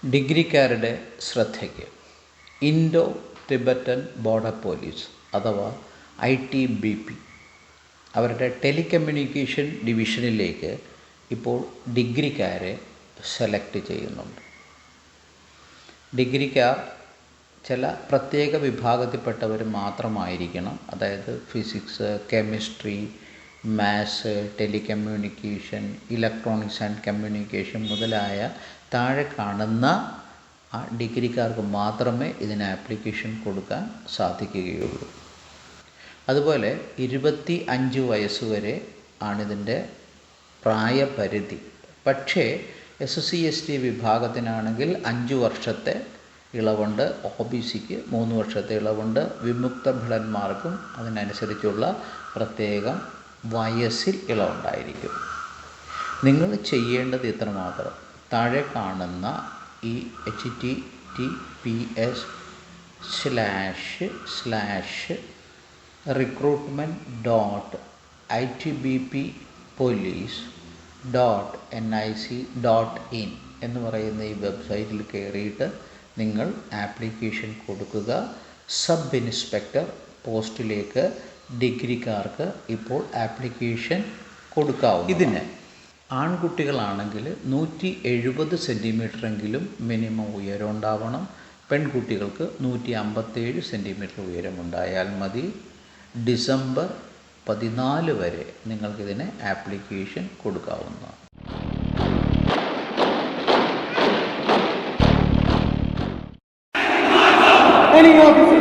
ഡിഗ്രിക്കാരുടെ ശ്രദ്ധയ്ക്ക് Indo Tibetan border police അഥവാ ITBP അവരുടെ ടെലികമ്മ്യൂണിക്കേഷൻ ഡിവിഷനിലേക്ക് ഇപ്പോൾ ഡിഗ്രിക്കാരെ സെലക്ട് ചെയ്യുന്നുണ്ട്. ഡിഗ്രിക്കാർ ചില പ്രത്യേക വിഭാഗത്തിൽപ്പെട്ടവർ മാത്രമായിരിക്കണം. അതായത് physics, chemistry, maths, telecommunication, electronics and communication മുതലായ താഴെ കാണുന്ന ആ ഡിഗ്രിക്കാർക്ക് മാത്രമേ ഇതിന് ആപ്ലിക്കേഷൻ കൊടുക്കാൻ സാധിക്കുകയുള്ളൂ. അതുപോലെ 25 വയസ്സ് വരെ ആണിതിൻ്റെ പ്രായപരിധി. പക്ഷേ SC/ST വിഭാഗത്തിനാണെങ്കിൽ 5 വർഷത്തെ ഇളവുണ്ട്, OBCക്ക് 3 വർഷത്തെ ഇളവുണ്ട്, വിമുക്ത ഭടന്മാർക്കും അതിനനുസരിച്ചുള്ള പ്രത്യേകം വയസ്സിൽ ഇളവുണ്ടായിരിക്കും. നിങ്ങൾ ചെയ്യേണ്ടത് ഇത്രമാത്രം: താഴെ കാണുന്ന ഈ https://recruitment.itbppolice.nic.in എന്ന് പറയുന്ന ഈ വെബ്സൈറ്റിൽ കയറിയിട്ട് നിങ്ങൾ ആപ്ലിക്കേഷൻ കൊടുക്കുക. സബ് ഇൻസ്പെക്ടർ പോസ്റ്റിലേക്ക് ഡിഗ്രിക്കാർക്ക് ഇപ്പോൾ ആപ്ലിക്കേഷൻ കൊടുക്കാവുന്നു. ഇതിന് ആൺകുട്ടികളാണെങ്കിൽ 170 സെൻറ്റിമീറ്ററെങ്കിലും മിനിമം ഉയരം ഉണ്ടാവണം. പെൺകുട്ടികൾക്ക് 157 സെൻറ്റിമീറ്റർ ഉയരമുണ്ടായാൽ മതി. ഡിസംബർ 14 വരെ നിങ്ങൾക്കിതിന് ആപ്ലിക്കേഷൻ കൊടുക്കാവുന്നതാണ്. Any officer